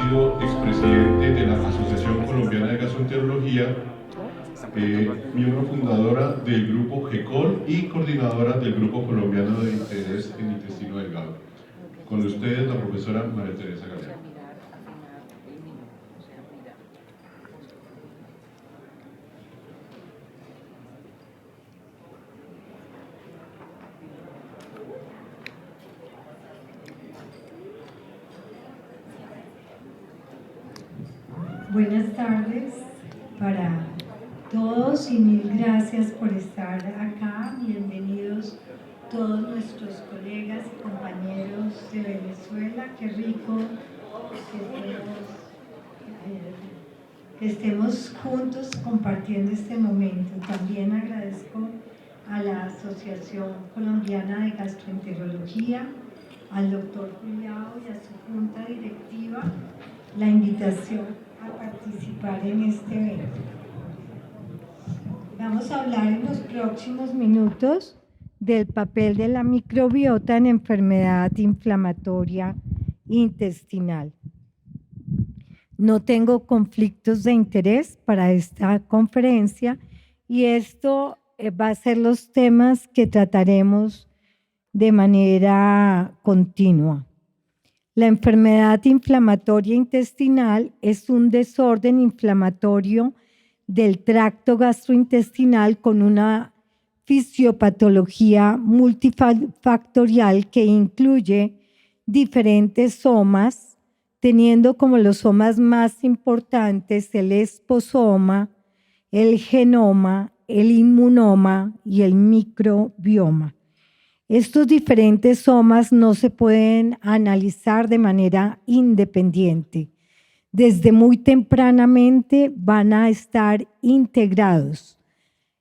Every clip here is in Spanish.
sido expresidente de la Asociación Colombiana de Gastroenterología, miembro fundadora del grupo GECOL y coordinadora del Grupo Colombiano de Interés en Intestino Delgado. Con ustedes, la profesora María Teresa Galeano. Buenas tardes para todos y mil gracias por estar acá. Bienvenidos todos nuestros colegas y compañeros de Venezuela. Qué rico que estemos juntos compartiendo este momento. También agradezco a la Asociación Colombiana de Gastroenterología, al doctor Juliao y a su junta directiva la invitación a participar en este evento. Vamos a hablar en los próximos minutos del papel de la microbiota en enfermedad inflamatoria intestinal. No tengo conflictos de interés para esta conferencia y esto va a ser los temas que trataremos de manera continua. La enfermedad inflamatoria intestinal es un desorden inflamatorio del tracto gastrointestinal con una fisiopatología multifactorial que incluye diferentes somas, teniendo como los somas más importantes el esposoma, el genoma, el inmunoma y el microbioma. Estos diferentes somas no se pueden analizar de manera independiente. Desde muy tempranamente van a estar integrados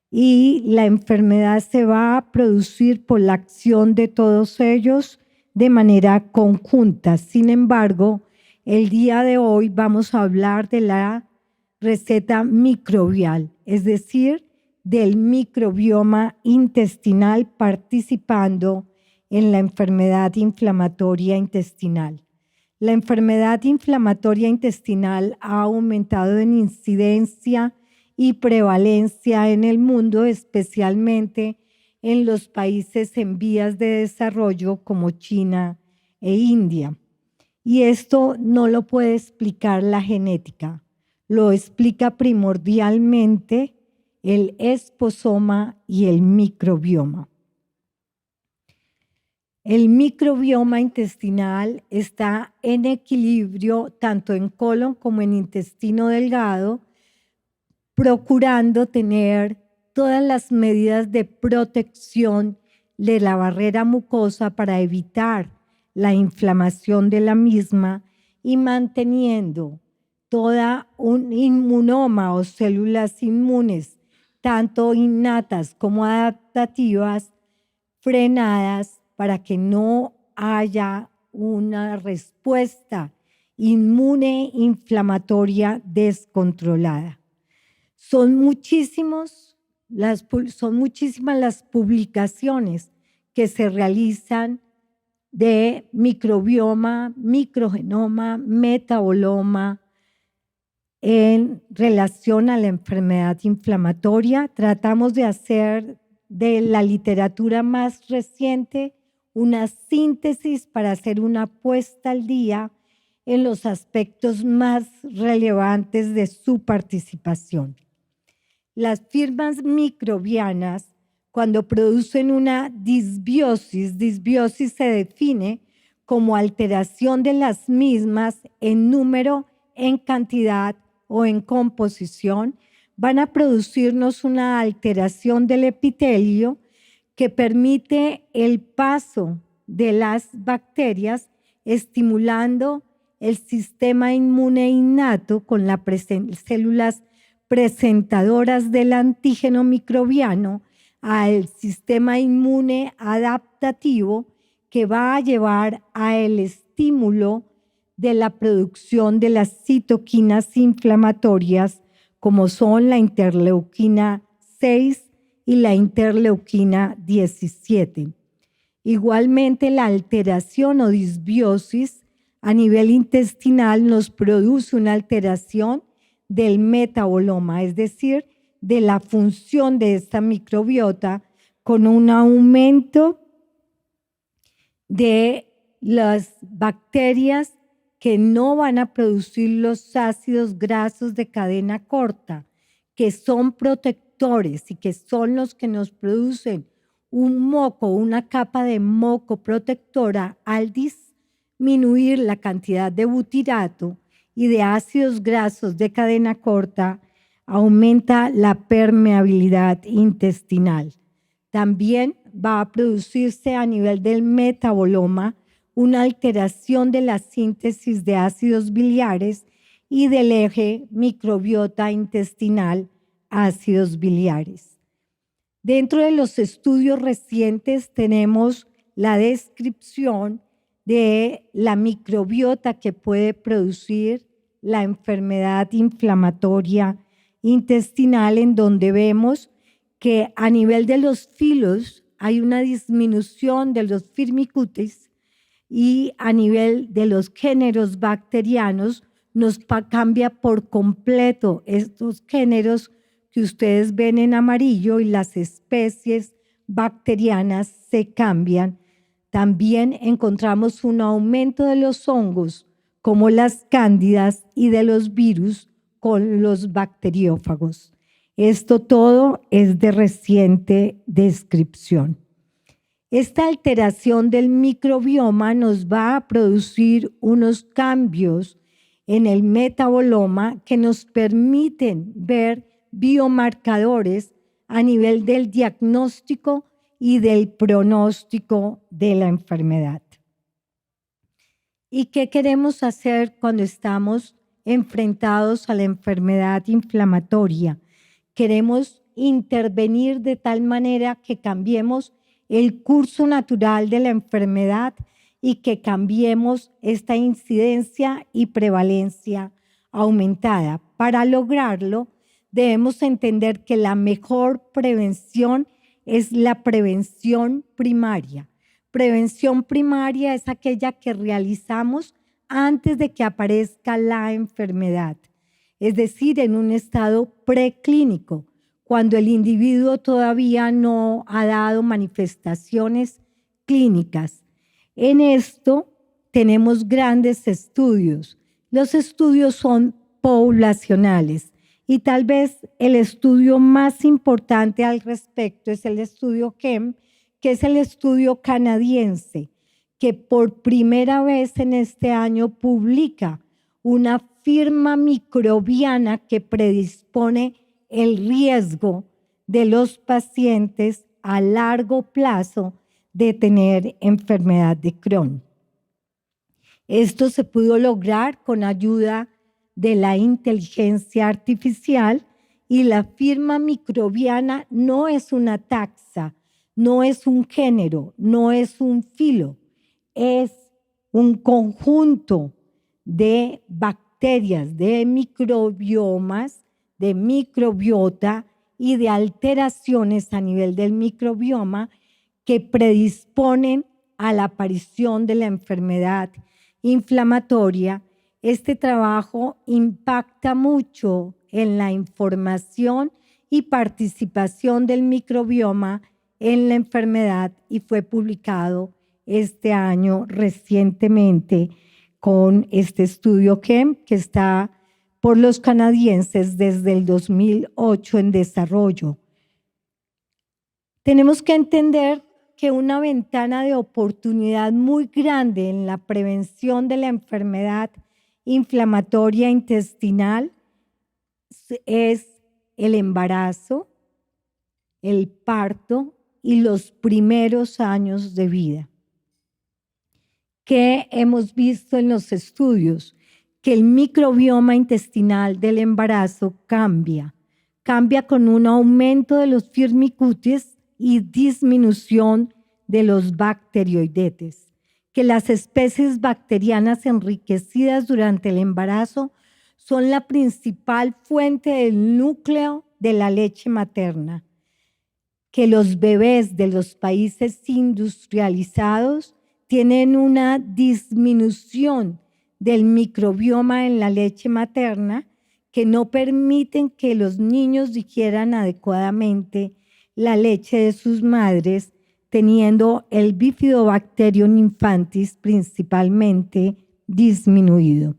y la enfermedad se va a producir por la acción de todos ellos de manera conjunta. Sin embargo, el día de hoy vamos a hablar de la receta microbial, es decir, del microbioma intestinal participando en la enfermedad inflamatoria intestinal. La enfermedad inflamatoria intestinal ha aumentado en incidencia y prevalencia en el mundo, especialmente en los países en vías de desarrollo como China e India. Y esto no lo puede explicar la genética, lo explica primordialmente el esposoma y el microbioma. El microbioma intestinal está en equilibrio tanto en colon como en intestino delgado, procurando tener todas las medidas de protección de la barrera mucosa para evitar la inflamación de la misma y manteniendo toda un inmunoma o células inmunes tanto innatas como adaptativas, frenadas para que no haya una respuesta inmune inflamatoria descontrolada. Son muchísimas las publicaciones que se realizan de microbioma, microgenoma, metaboloma, en relación a la enfermedad inflamatoria. Tratamos de hacer de la literatura más reciente una síntesis para hacer una puesta al día en los aspectos más relevantes de su participación. Las firmas microbianas, cuando producen una disbiosis se define como alteración de las mismas en número, en cantidad o en composición, van a producirnos una alteración del epitelio que permite el paso de las bacterias, estimulando el sistema inmune innato con las células presentadoras del antígeno microbiano al sistema inmune adaptativo que va a llevar al estímulo de la producción de las citoquinas inflamatorias como son la interleuquina 6 y la interleuquina 17. Igualmente, la alteración o disbiosis a nivel intestinal nos produce una alteración del metaboloma, es decir, de la función de esta microbiota, con un aumento de las bacterias que no van a producir los ácidos grasos de cadena corta, que son protectores y que son los que nos producen un moco, una capa de moco protectora al disminuir la cantidad de butirato y de ácidos grasos de cadena corta, aumenta la permeabilidad intestinal. También va a producirse a nivel del metaboloma una alteración de la síntesis de ácidos biliares y del eje microbiota intestinal, ácidos biliares. Dentro de los estudios recientes tenemos la descripción de la microbiota que puede producir la enfermedad inflamatoria intestinal, en donde vemos que a nivel de los filos hay una disminución de los firmicutes y a nivel de los géneros bacterianos nos cambia por completo estos géneros que ustedes ven en amarillo, y las especies bacterianas se cambian. También encontramos un aumento de los hongos como las cándidas y de los virus con los bacteriófagos. Esto todo es de reciente descripción. Esta alteración del microbioma nos va a producir unos cambios en el metaboloma que nos permiten ver biomarcadores a nivel del diagnóstico y del pronóstico de la enfermedad. ¿Y qué queremos hacer cuando estamos enfrentados a la enfermedad inflamatoria? Queremos intervenir de tal manera que cambiemos el curso natural de la enfermedad y que cambiemos esta incidencia y prevalencia aumentada. Para lograrlo, debemos entender que la mejor prevención es la prevención primaria. Prevención primaria es aquella que realizamos antes de que aparezca la enfermedad, es decir, en un estado preclínico, cuando el individuo todavía no ha dado manifestaciones clínicas. En esto tenemos grandes estudios. Los estudios son poblacionales y tal vez el estudio más importante al respecto es el estudio KEM, que es el estudio canadiense, que por primera vez en este año publica una firma microbiana que predispone el riesgo de los pacientes a largo plazo de tener enfermedad de Crohn. Esto se pudo lograr con ayuda de la inteligencia artificial, y la firma microbiana no es una taxa, no es un género, no es un filo, es un conjunto de bacterias, de microbiomas, de microbiota y de alteraciones a nivel del microbioma que predisponen a la aparición de la enfermedad inflamatoria. Este trabajo impacta mucho en la información y participación del microbioma en la enfermedad y fue publicado este año recientemente con este estudio KEM, que está por los canadienses desde el 2008 en desarrollo. Tenemos que entender que una ventana de oportunidad muy grande en la prevención de la enfermedad inflamatoria intestinal es el embarazo, el parto y los primeros años de vida. ¿Qué hemos visto en los estudios? Que el microbioma intestinal del embarazo cambia con un aumento de los firmicutes y disminución de los bacteroidetes, que las especies bacterianas enriquecidas durante el embarazo son la principal fuente del núcleo de la leche materna, que los bebés de los países industrializados tienen una disminución del microbioma en la leche materna que no permiten que los niños digieran adecuadamente la leche de sus madres, teniendo el Bifidobacterium infantis principalmente disminuido.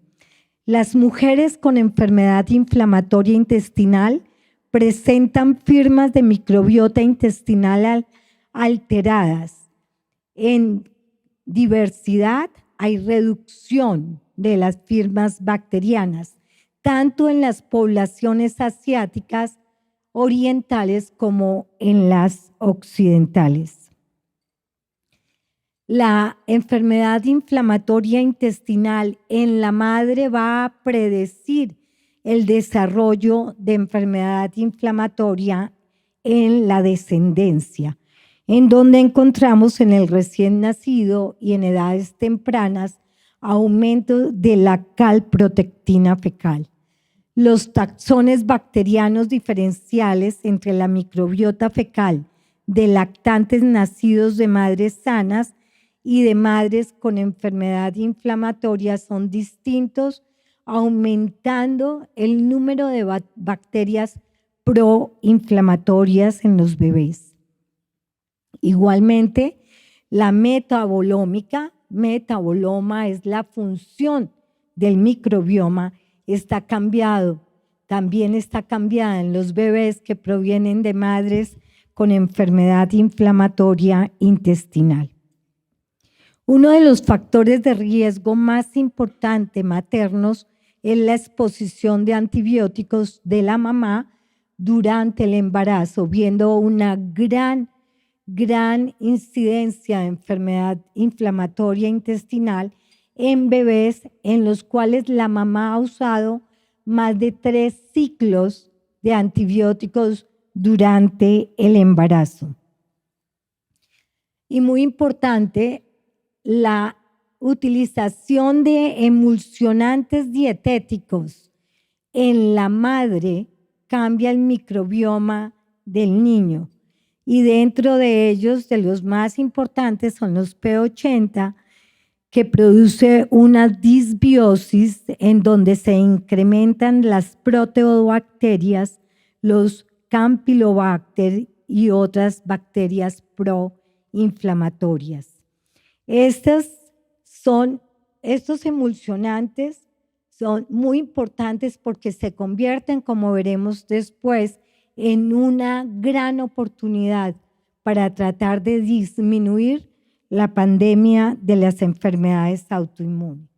Las mujeres con enfermedad inflamatoria intestinal presentan firmas de microbiota intestinal alteradas. En diversidad hay reducción de las firmas bacterianas, tanto en las poblaciones asiáticas orientales como en las occidentales. La enfermedad inflamatoria intestinal en la madre va a predecir el desarrollo de enfermedad inflamatoria en la descendencia, en donde encontramos en el recién nacido y en edades tempranas aumento de la calprotectina fecal. Los taxones bacterianos diferenciales entre la microbiota fecal de lactantes nacidos de madres sanas y de madres con enfermedad inflamatoria son distintos, aumentando el número de bacterias proinflamatorias en los bebés. Igualmente, la metabolómica, metaboloma es la función del microbioma, también está cambiada en los bebés que provienen de madres con enfermedad inflamatoria intestinal. Uno de los factores de riesgo más importantes maternos es la exposición de antibióticos de la mamá durante el embarazo, viendo una gran incidencia de enfermedad inflamatoria intestinal en bebés en los cuales la mamá ha usado más de 3 ciclos de antibióticos durante el embarazo. Y muy importante, la utilización de emulsionantes dietéticos en la madre cambia el microbioma del niño. Y dentro de ellos, de los más importantes, son los P80, que produce una disbiosis en donde se incrementan las proteobacterias, los Campylobacter y otras bacterias proinflamatorias. Estos emulsionantes son muy importantes porque se convierten, como veremos después, en una gran oportunidad para tratar de disminuir la pandemia de las enfermedades autoinmunes.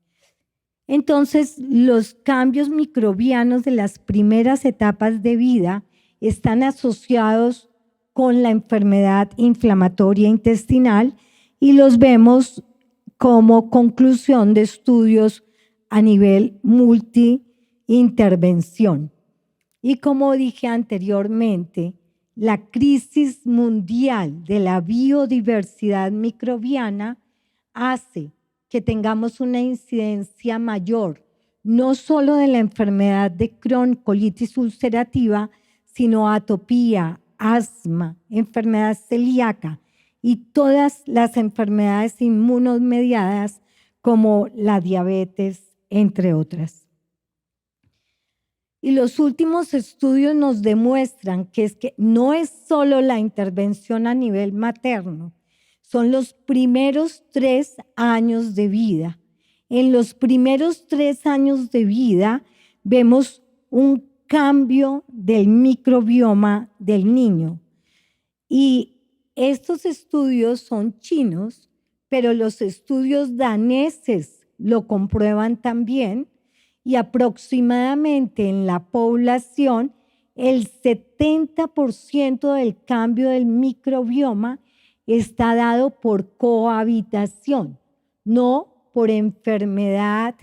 Entonces, los cambios microbianos de las primeras etapas de vida están asociados con la enfermedad inflamatoria intestinal y los vemos como conclusión de estudios a nivel multi-intervención. Y como dije anteriormente, la crisis mundial de la biodiversidad microbiana hace que tengamos una incidencia mayor, no solo de la enfermedad de Crohn, colitis ulcerativa, sino atopía, asma, enfermedad celíaca y todas las enfermedades inmunomediadas como la diabetes, entre otras. Y los últimos estudios nos demuestran que no es solo la intervención a nivel materno, son los primeros 3 años de vida. En los primeros 3 años de vida vemos un cambio del microbioma del niño. Y estos estudios son chinos, pero los estudios daneses lo comprueban también. Y aproximadamente en la población, el 70% del cambio del microbioma está dado por cohabitación, no por enfermedad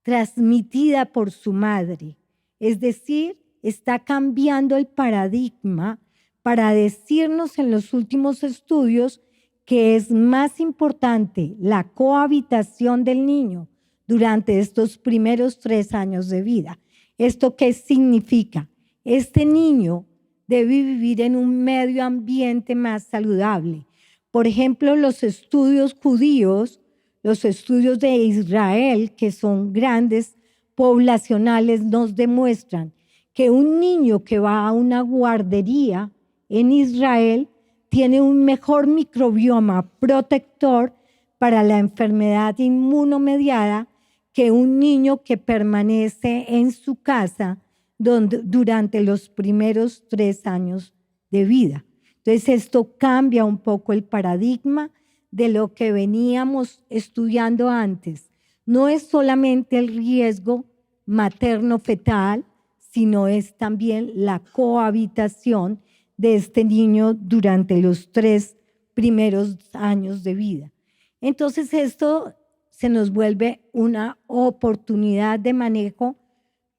transmitida por su madre. Es decir, está cambiando el paradigma para decirnos en los últimos estudios que es más importante la cohabitación del niño durante estos primeros 3 años de vida. ¿Esto qué significa? Este niño debe vivir en un medio ambiente más saludable. Por ejemplo, los estudios judíos Los estudios de Israel, que son grandes poblacionales, nos demuestran que un niño que va a una guardería en Israel tiene un mejor microbioma protector para la enfermedad inmunomediada que un niño que permanece en su casa durante los primeros 3 años de vida. Entonces, esto cambia un poco el paradigma de lo que veníamos estudiando antes. No es solamente el riesgo materno-fetal, sino es también la cohabitación de este niño durante los 3 primeros años de vida. Entonces, esto se nos vuelve una oportunidad de manejo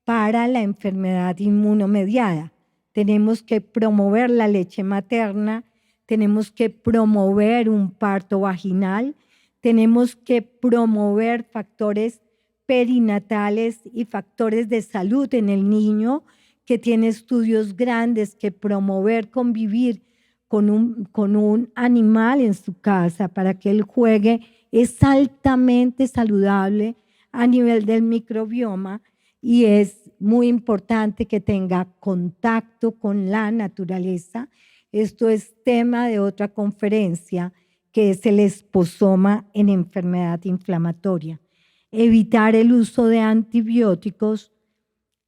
para la enfermedad inmunomediada. Tenemos que promover la leche materna, tenemos que promover un parto vaginal, tenemos que promover factores perinatales y factores de salud en el niño que tiene estudios grandes, que promover convivir con un animal en su casa para que él juegue es altamente saludable a nivel del microbioma y es muy importante que tenga contacto con la naturaleza. Esto es tema de otra conferencia, que es el esposoma en enfermedad inflamatoria. Evitar el uso de antibióticos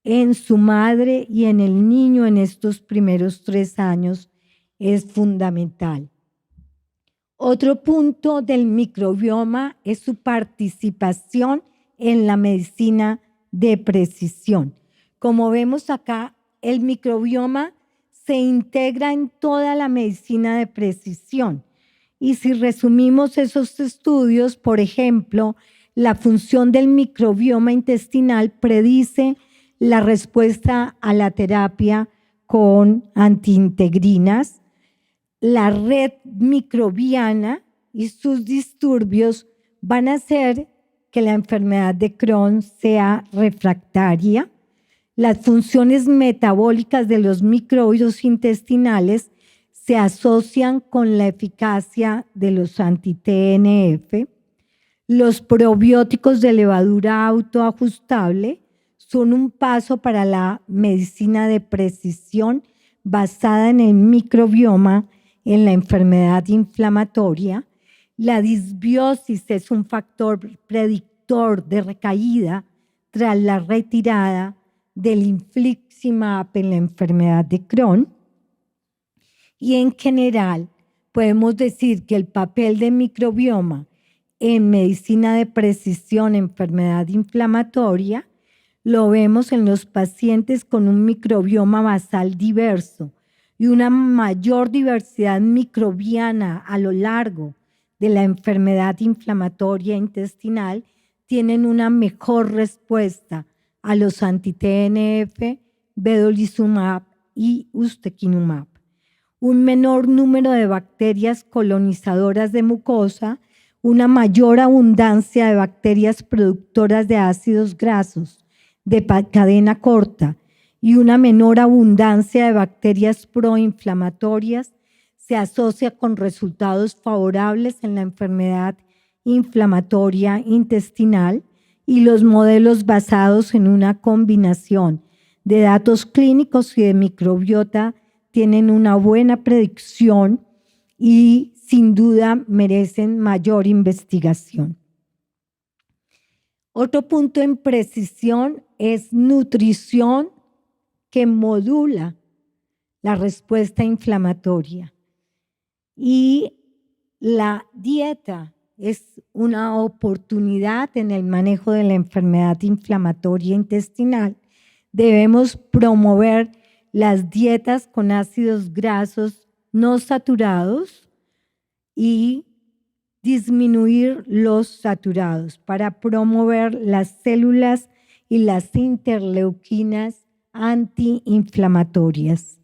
en su madre y en el niño en estos primeros 3 años es fundamental. Otro punto del microbioma es su participación en la medicina de precisión. Como vemos acá, el microbioma se integra en toda la medicina de precisión. Y si resumimos esos estudios, por ejemplo, la función del microbioma intestinal predice la respuesta a la terapia con antiintegrinas. La red microbiana y sus disturbios van a hacer que la enfermedad de Crohn sea refractaria. Las funciones metabólicas de los microbios intestinales se asocian con la eficacia de los anti-TNF. Los probióticos de levadura autoajustable son un paso para la medicina de precisión basada en el microbioma en la enfermedad inflamatoria. La disbiosis es un factor predictor de recaída tras la retirada del infliximab en la enfermedad de Crohn. Y en general, podemos decir que el papel del microbioma en medicina de precisión, enfermedad inflamatoria, lo vemos en los pacientes con un microbioma basal diverso y una mayor diversidad microbiana a lo largo de la enfermedad inflamatoria intestinal, tienen una mejor respuesta a los anti-TNF, vedolizumab y ustekinumab. Un menor número de bacterias colonizadoras de mucosa, una mayor abundancia de bacterias productoras de ácidos grasos de cadena corta y una menor abundancia de bacterias proinflamatorias se asocia con resultados favorables en la enfermedad inflamatoria intestinal, y los modelos basados en una combinación de datos clínicos y de microbiota tienen una buena predicción y sin duda merecen mayor investigación. Otro punto en precisión es nutrición que modula la respuesta inflamatoria. Y la dieta es una oportunidad en el manejo de la enfermedad inflamatoria intestinal. Debemos promover las dietas con ácidos grasos no saturados y disminuir los saturados para promover las células y las interleuquinas antiinflamatorias.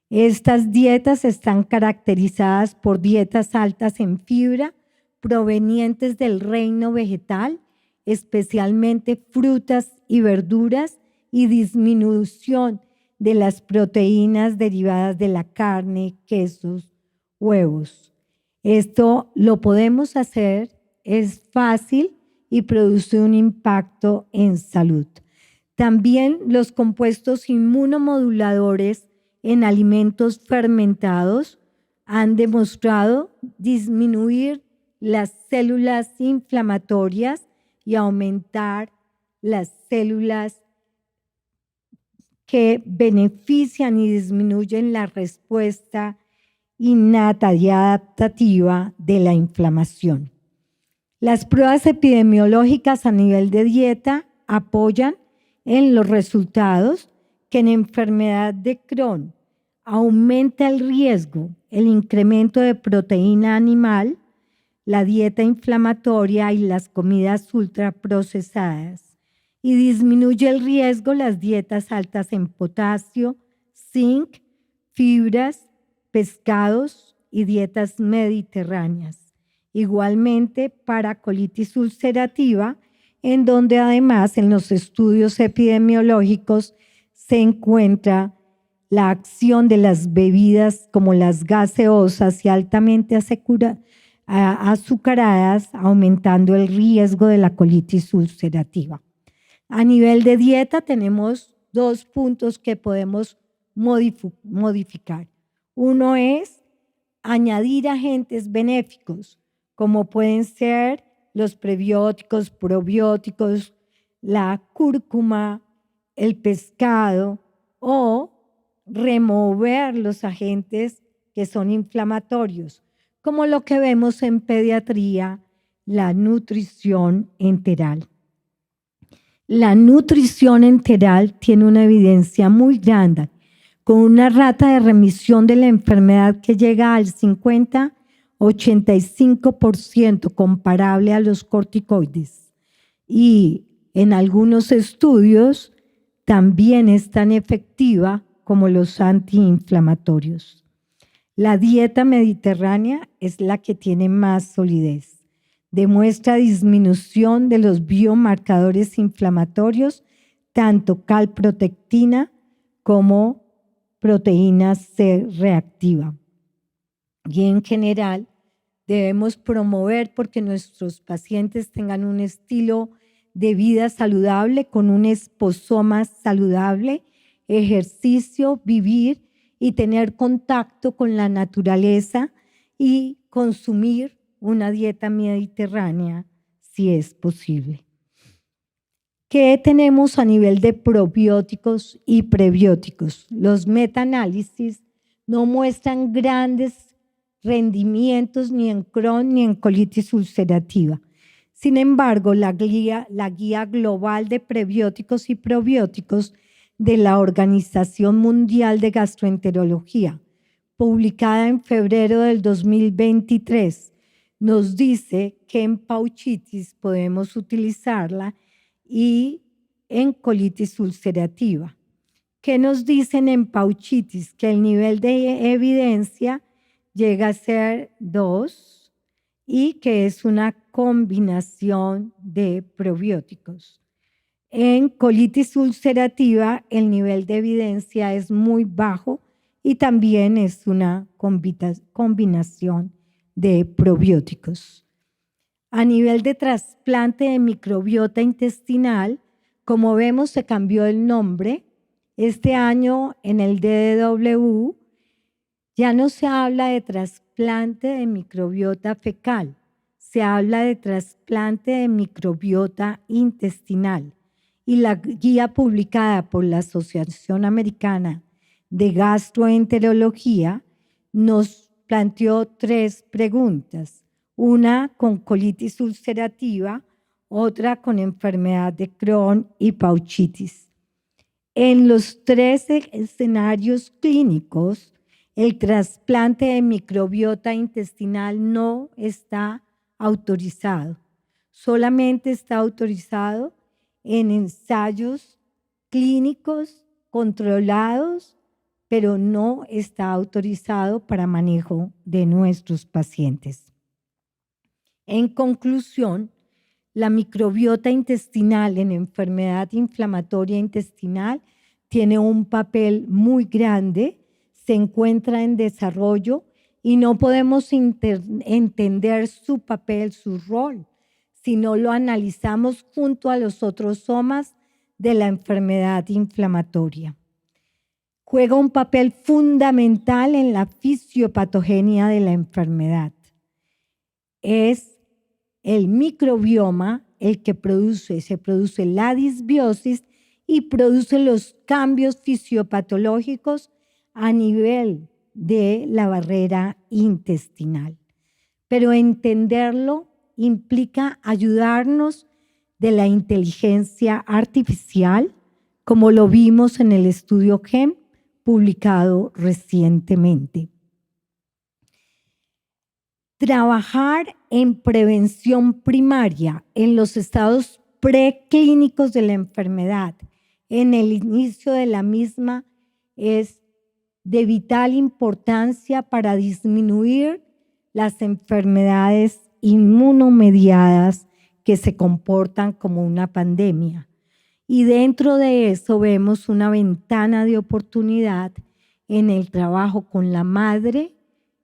Estas dietas están caracterizadas por dietas altas en fibra provenientes del reino vegetal, especialmente frutas y verduras, y disminución de las proteínas derivadas de la carne, quesos, huevos. Esto lo podemos hacer es fácil y produce un impacto en salud. También los compuestos inmunomoduladores en alimentos fermentados han demostrado disminuir las células inflamatorias y aumentar las células que benefician y disminuyen la respuesta innata y adaptativa de la inflamación. Las pruebas epidemiológicas a nivel de dieta apoyan en los resultados que en enfermedad de Crohn aumenta el riesgo, el incremento de proteína animal, la dieta inflamatoria y las comidas ultraprocesadas, y disminuye el riesgo las dietas altas en potasio, zinc, fibras, pescados y dietas mediterráneas. Igualmente para colitis ulcerativa, en donde además en los estudios epidemiológicos se encuentra la acción de las bebidas como las gaseosas y altamente azucaradas, aumentando el riesgo de la colitis ulcerativa. A nivel de dieta tenemos 2 puntos que podemos modificar. Uno es añadir agentes benéficos, como pueden ser los prebióticos, probióticos, la cúrcuma, el pescado, o remover los agentes que son inflamatorios, como lo que vemos en pediatría, la nutrición enteral. La nutrición enteral tiene una evidencia muy grande, con una rata de remisión de la enfermedad que llega al 50-85% comparable a los corticoides. Y en algunos estudios también es tan efectiva como los antiinflamatorios. La dieta mediterránea es la que tiene más solidez. Demuestra disminución de los biomarcadores inflamatorios, tanto calprotectina como proteína C reactiva. Y en general debemos promover porque nuestros pacientes tengan un estilo de vida saludable con un esposoma saludable, ejercicio, vivir y tener contacto con la naturaleza y consumir una dieta mediterránea si es posible. ¿Qué tenemos a nivel de probióticos y prebióticos? Los metaanálisis no muestran grandes rendimientos ni en Crohn ni en colitis ulcerativa. Sin embargo, la guía global de prebióticos y probióticos de la Organización Mundial de Gastroenterología, publicada en febrero del 2023, nos dice que en pouchitis podemos utilizarla y en colitis ulcerativa. ¿Qué nos dicen en pouchitis? Que el nivel de evidencia llega a ser 2 y que es una combinación de probióticos. En colitis ulcerativa el nivel de evidencia es muy bajo y también es una combinación de probióticos. A nivel de trasplante de microbiota intestinal, como vemos, se cambió el nombre. Este año en el DDW ya no se habla de trasplante de microbiota fecal, se habla de trasplante de microbiota intestinal. Y la guía publicada por la Asociación Americana de Gastroenterología nos planteó 3 preguntas. Una con colitis ulcerativa, otra con enfermedad de Crohn y pouchitis. En los 3 escenarios clínicos, el trasplante de microbiota intestinal no está autorizado. Solamente está autorizado en ensayos clínicos controlados, pero no está autorizado para manejo de nuestros pacientes. En conclusión, la microbiota intestinal en enfermedad inflamatoria intestinal tiene un papel muy grande, se encuentra en desarrollo y no podemos entender su papel, su rol, si no lo analizamos junto a los otros somas de la enfermedad inflamatoria. Juega un papel fundamental en la fisiopatogenia de la enfermedad. Es el microbioma el que se produce la disbiosis y produce los cambios fisiopatológicos a nivel de la barrera intestinal. Pero entenderlo implica ayudarnos de la inteligencia artificial, como lo vimos en el estudio GEM publicado recientemente. Trabajar en prevención primaria en los estados preclínicos de la enfermedad, en el inicio de la misma, es de vital importancia para disminuir las enfermedades inmunomediadas que se comportan como una pandemia. Y dentro de eso vemos una ventana de oportunidad en el trabajo con la madre,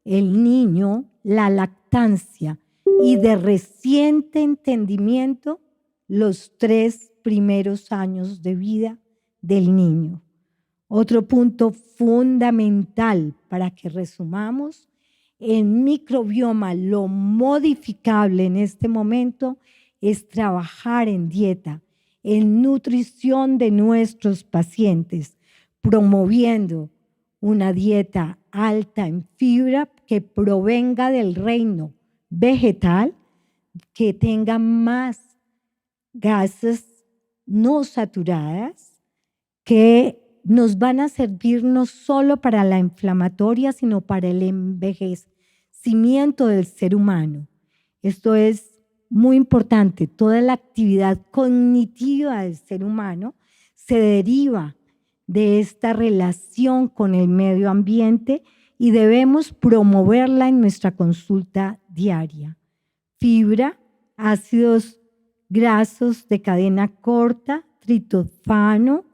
el niño, la lactancia y de reciente entendimiento los 3 primeros años de vida del niño. Otro punto fundamental para que resumamos, el microbioma, lo modificable en este momento es trabajar en dieta, en nutrición de nuestros pacientes, promoviendo una dieta alta en fibra que provenga del reino vegetal, que tenga más grasas no saturadas, que nos van a servir no solo para la inflamatoria, sino para el envejecimiento del ser humano. Esto es muy importante. Toda la actividad cognitiva del ser humano se deriva de esta relación con el medio ambiente y debemos promoverla en nuestra consulta diaria. Fibra, ácidos grasos de cadena corta, triptófano,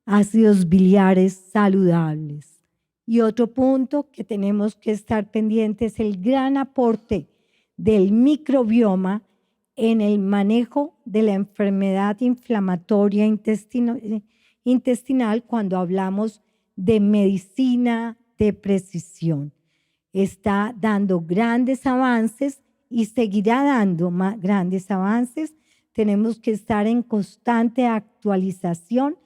ácidos biliares saludables. Y otro punto que tenemos que estar pendientes es el gran aporte del microbioma en el manejo de la enfermedad inflamatoria intestinal cuando hablamos de medicina de precisión. Está dando grandes avances y seguirá dando grandes avances. Tenemos que estar en constante actualización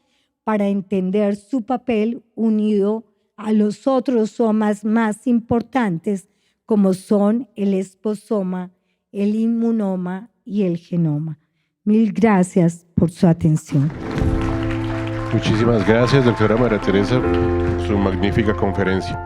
para entender su papel unido a los otros somas más importantes, como son el esposoma, el inmunoma y el genoma. Mil gracias por su atención. Muchísimas gracias, doctora María Teresa, por su magnífica conferencia.